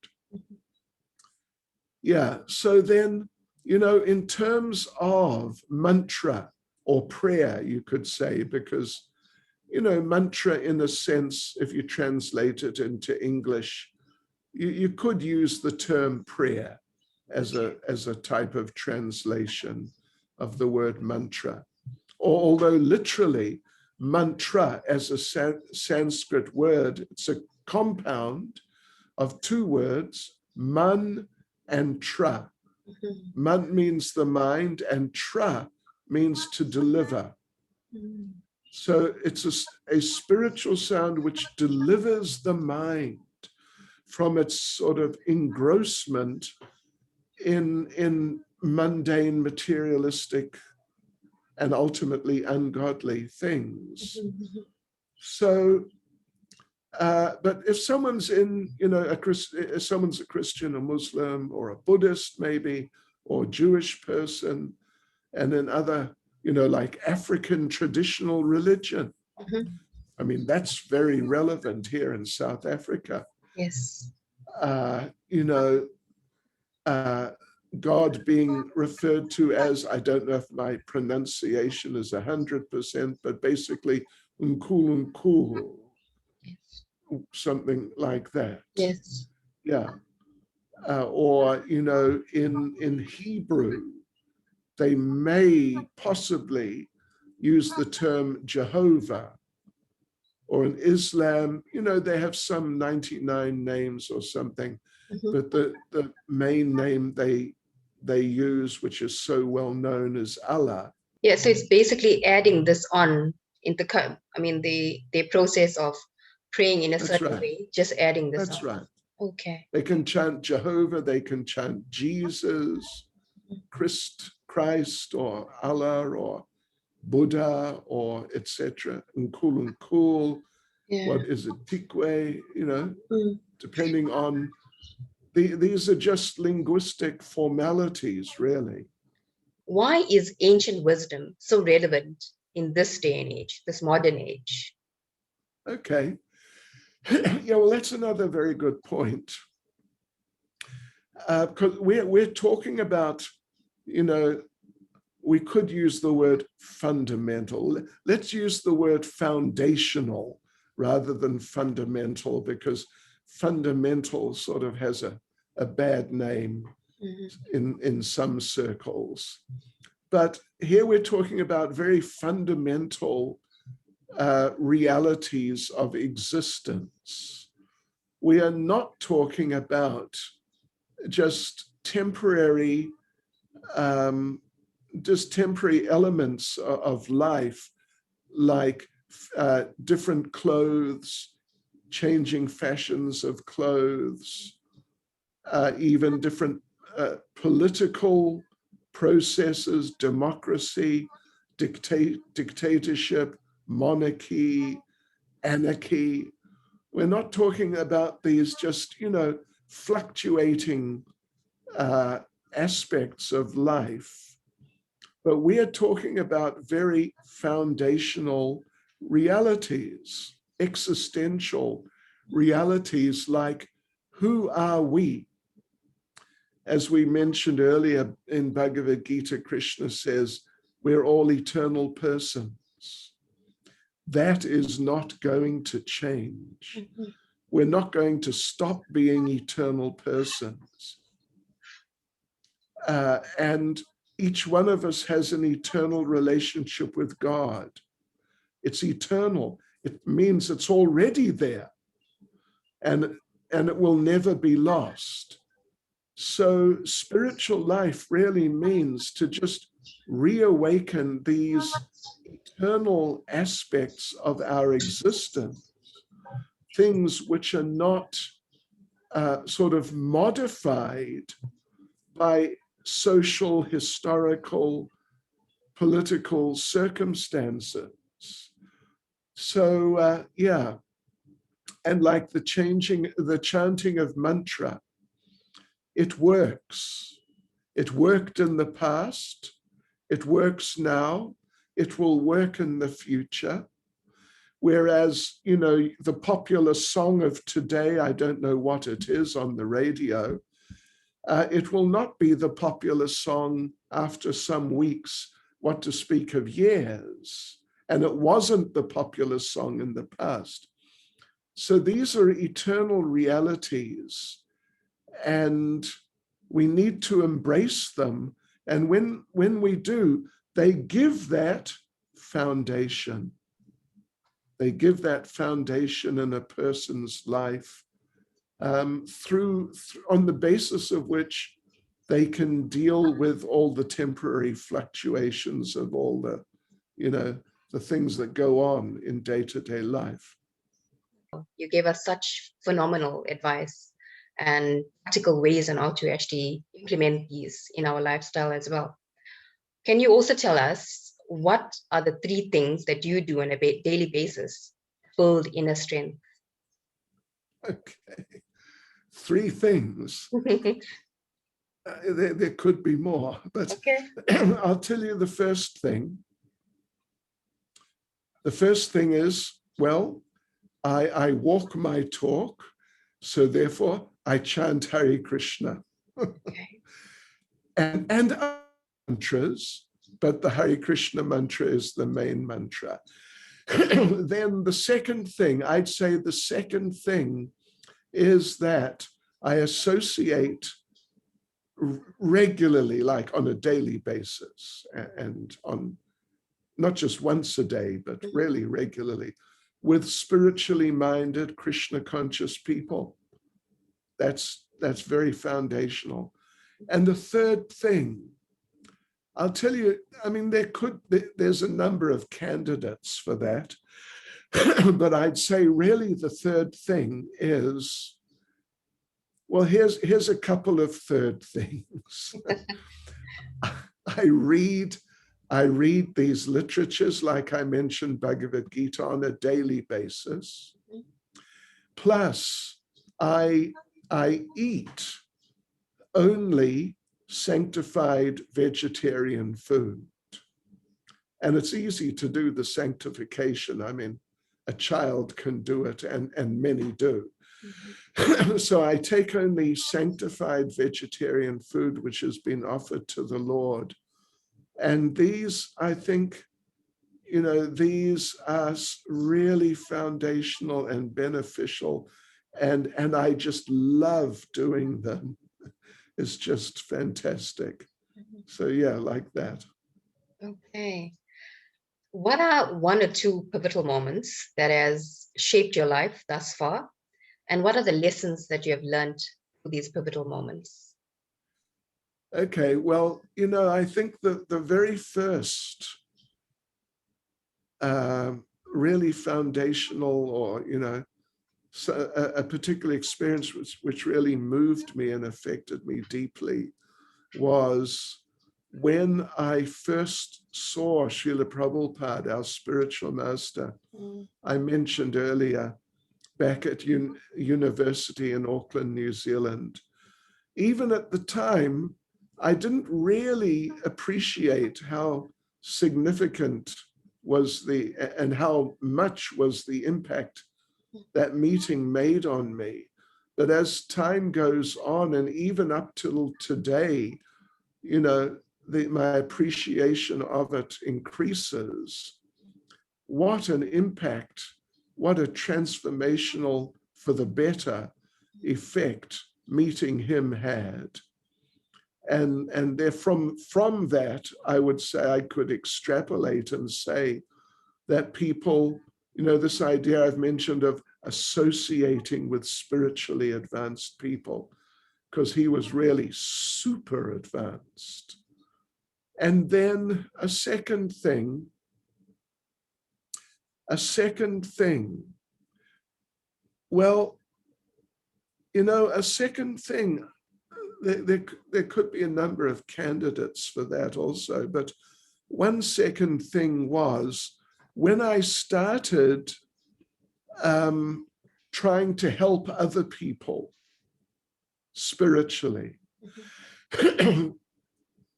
Speaker 2: Yeah, so then, in terms of mantra or prayer, you could say, because, mantra, in a sense, if you translate it into English, you could use the term prayer as a type of translation of the word mantra. Although literally, mantra as a Sanskrit word, it's a compound of two words, man and tra. Man means the mind, and tra means to deliver. So it's a spiritual sound which delivers the mind from its sort of engrossment in mundane, materialistic, and ultimately ungodly things. So, but if someone's if someone's a Christian, a Muslim, or a Buddhist maybe, or Jewish person, and in other, like African traditional religion, I mean, that's very relevant here in South Africa.
Speaker 1: Yes.
Speaker 2: God being referred to as, I don't know if my pronunciation is 100%, but basically Unkulunkulu, something like that.
Speaker 1: Yes.
Speaker 2: Yeah. Or, in Hebrew, they may possibly use the term Jehovah. Or in Islam, they have some 99 names or something, but the main name they they use, which is so well known as Allah.
Speaker 1: Yeah, so it's basically adding this on in the, I mean, the process of praying in a
Speaker 2: That's
Speaker 1: certain
Speaker 2: right.
Speaker 1: way, just adding this
Speaker 2: That's
Speaker 1: on.
Speaker 2: right.
Speaker 1: Okay.
Speaker 2: They can chant Jehovah, they can chant Jesus, Christ, or Allah, or Buddha, or etc. Nkulunkul,
Speaker 1: Yeah.
Speaker 2: what is it, Tikwe,
Speaker 1: Mm.
Speaker 2: depending on, these are just linguistic formalities, really.
Speaker 1: Why is ancient wisdom so relevant in this day and age, this modern age?
Speaker 2: Okay. Yeah, well, that's another very good point. Because we're talking about, we could use the word fundamental. Let's use the word foundational rather than fundamental, because fundamental sort of has a bad name in some circles. But here we're talking about very fundamental realities of existence. We are not talking about just temporary elements of life, like different clothes, changing fashions of clothes, even different political processes, democracy, dictatorship, monarchy, anarchy. We're not talking about these just, fluctuating aspects of life, but we are talking about very foundational realities, existential realities, like who are we? As we mentioned earlier in Bhagavad Gita, Krishna says, we're all eternal persons. That is not going to change. We're not going to stop being eternal persons. And each one of us has an eternal relationship with God. It's eternal. It means it's already there, and it will never be lost. So spiritual life really means to just reawaken these eternal aspects of our existence, things which are not sort of modified by social, historical, political circumstances. So, yeah, and like the chanting of mantra, it works. It worked in the past, it works now, it will work in the future. Whereas, the popular song of today, I don't know what it is on the radio, it will not be the popular song after some weeks, what to speak of years. And it wasn't the popular song in the past. So these are eternal realities, and we need to embrace them. And when we do, they give that foundation. They give that foundation in a person's life, through on the basis of which they can deal with all the temporary fluctuations of all the, the things that go on in day-to-day life.
Speaker 1: You gave us such phenomenal advice and practical ways on how to actually implement these in our lifestyle as well. Can you also tell us what are the 3 things that you do on a daily basis to build inner strength?
Speaker 2: Okay, 3 things. There could be more, but
Speaker 1: okay.
Speaker 2: I'll tell you the first thing. The first thing is, well, I walk my talk, so therefore I chant Hare Krishna.
Speaker 1: Okay.
Speaker 2: and mantras, but the Hare Krishna mantra is the main mantra. Then the second thing, I'd say the second thing is that I associate regularly, like on a daily basis, and on not just once a day, but really regularly, with spiritually minded, Krishna conscious people. That's very foundational. And the third thing, I'll tell you, I mean, there's a number of candidates for that, but I'd say really the third thing is, well, here's a couple of third things. I read these literatures, like I mentioned, Bhagavad Gita, on a daily basis. Plus, I eat only sanctified vegetarian food. And it's easy to do the sanctification. I mean, a child can do it, and many do. So I take only sanctified vegetarian food, which has been offered to the Lord. And these, I think, these are really foundational and beneficial. And I just love doing them. It's just fantastic. So yeah, like that.
Speaker 1: Okay. What are one or two pivotal moments that has shaped your life thus far? And what are the lessons that you have learned through these pivotal moments?
Speaker 2: Okay, well, I think that the very first really foundational, or, a particular experience which really moved me and affected me deeply was when I first saw Srila Prabhupada, our spiritual master, I mentioned earlier, back at university in Auckland, New Zealand. Even at the time, I didn't really appreciate how significant was and how much was the impact that meeting made on me. But as time goes on, and even up till today, my appreciation of it increases. What an impact, what a transformational for the better effect meeting him had. And there from that, I would say I could extrapolate and say that people, this idea I've mentioned of associating with spiritually advanced people, because he was really super advanced. And then a second thing, well, a second thing, there could be a number of candidates for that also, but one second thing was when I started trying to help other people spiritually,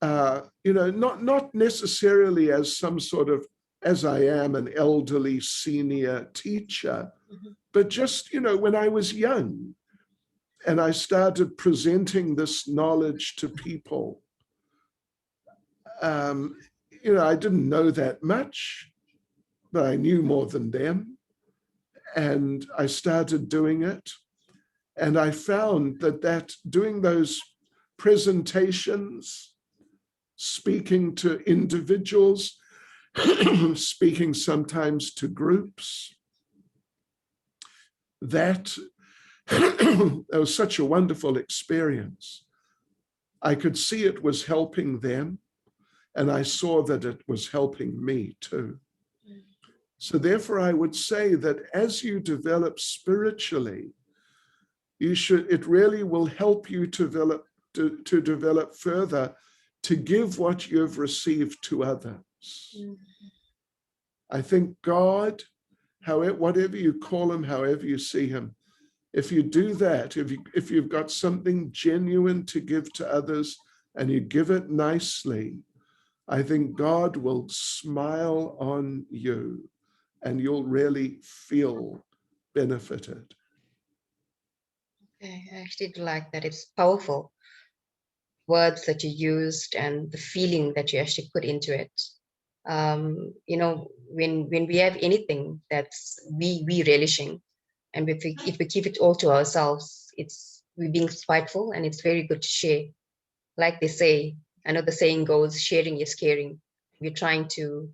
Speaker 2: not necessarily as some sort of, as I am, an elderly senior teacher, but just, when I was young and I started presenting this knowledge to people, I didn't know that much, but I knew more than them. And I started doing it. And I found that doing those presentations, speaking to individuals, speaking sometimes to groups, that was such a wonderful experience. I could see it was helping them, and I saw that it was helping me too. So therefore, I would say that as you develop spiritually, it really will help you to develop further, to give what you've received to others. I think God, whatever you call him, however you see him, if you do that, if you've got something genuine to give to others and you give it nicely, I think God will smile on you and you'll really feel benefited.
Speaker 1: Okay, I actually do like that. It's powerful. Words that you used and the feeling that you actually put into it. When we have anything that's we relishing, and if we keep it all to ourselves, we're being spiteful, and it's very good to share. Like they say, I know the saying goes, sharing is caring. We're trying to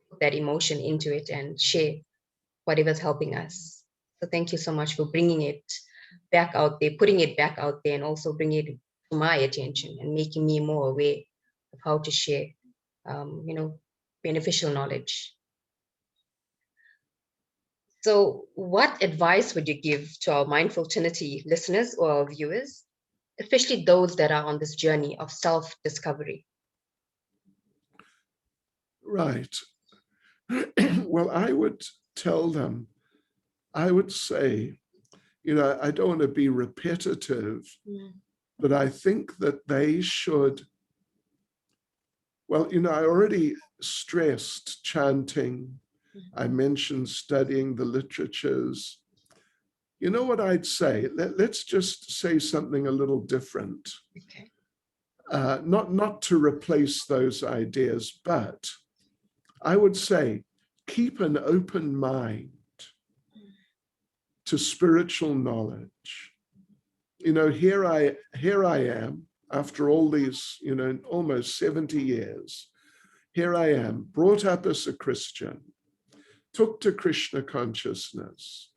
Speaker 1: put that emotion into it and share whatever's helping us. So thank you so much for bringing it back out there, putting it back out there, and also bringing it to my attention and making me more aware of how to share, beneficial knowledge. So what advice would you give to our Mindful Trinity listeners or our viewers, especially those that are on this journey of self-discovery?
Speaker 2: Right. Well, I would tell them, I would say, I don't want to be repetitive, but I think that they should, well, I already stressed chanting. I mentioned studying the literatures. You know what I'd say? Let's just say something a little different.
Speaker 1: Okay.
Speaker 2: Not to replace those ideas, but I would say keep an open mind to spiritual knowledge. Here I am after all these, almost 70 years. Here I am, brought up as a Christian, took to Krishna consciousness,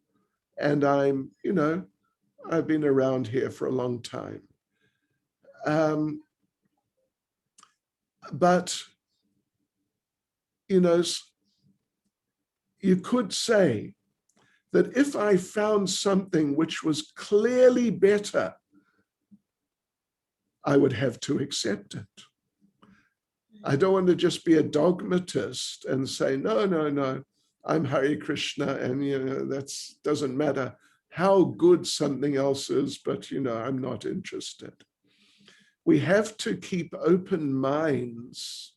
Speaker 2: and I've been around here for a long time. But, you could say that if I found something which was clearly better, I would have to accept it. I don't want to just be a dogmatist and say, no, I'm Hare Krishna, and that doesn't matter how good something else is, but I'm not interested. We have to keep open minds,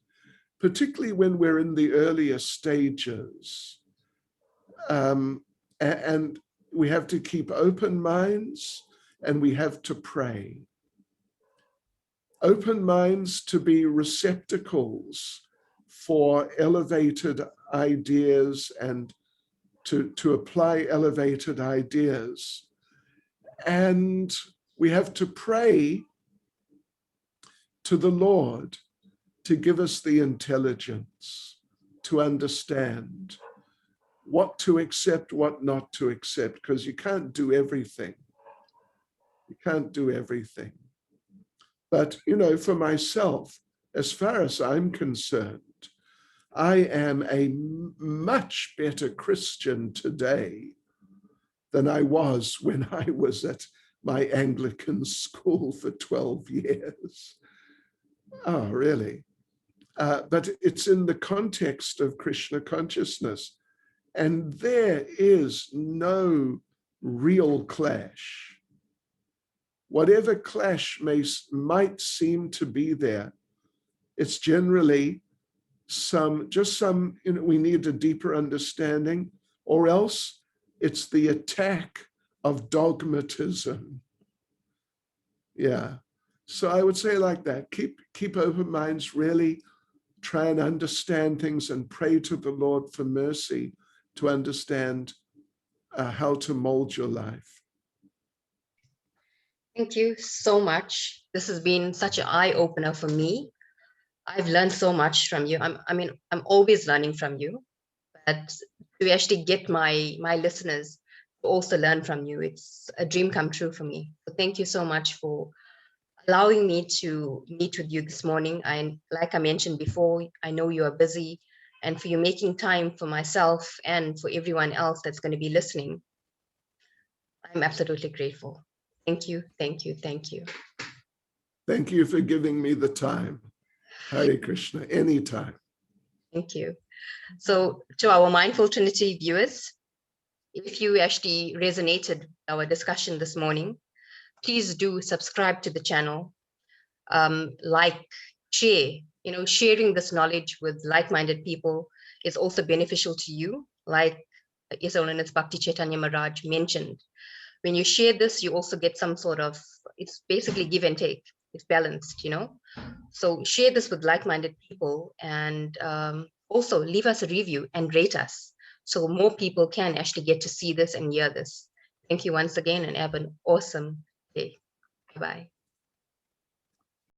Speaker 2: particularly when we're in the earlier stages. And we have to keep open minds, and we have to pray. Open minds to be receptacles for elevated ideas and to apply elevated ideas. And we have to pray to the Lord to give us the intelligence to understand what to accept, what not to accept, because you can't do everything. You can't do everything. But, for myself, as far as I'm concerned, I am a much better Christian today than I was when I was at my Anglican school for 12 years. Oh, really? But it's in the context of Krishna consciousness. And there is no real clash. Whatever clash might seem to be there, it's generally we need a deeper understanding, or else it's the attack of dogmatism. Yeah. So I would say like that, keep open minds, really try and understand things and pray to the Lord for mercy to understand how to mold your life.
Speaker 1: Thank you so much. This has been such an eye-opener for me. I've learned so much from you. I'm always learning from you, but to actually get my listeners to also learn from you, it's a dream come true for me. So thank you so much for allowing me to meet with you this morning. Like I mentioned before, I know you are busy, and for you making time for myself and for everyone else that's going to be listening. I'm absolutely grateful. Thank you, thank you, thank you.
Speaker 2: Thank you for giving me the time. Hare Krishna, anytime.
Speaker 1: Thank you. So to our Mindful Trinity viewers, if you actually resonated with our discussion this morning, please do subscribe to the channel, like, share. Sharing this knowledge with like-minded people is also beneficial to you, like His Holiness Bhakti Caitanya Maharaj mentioned. When you share this, you also get some sort of, it's basically give and take. It's balanced, So share this with like-minded people, and also leave us a review and rate us so more people can actually get to see this and hear this. Thank you once again, and have an awesome day. Bye-bye.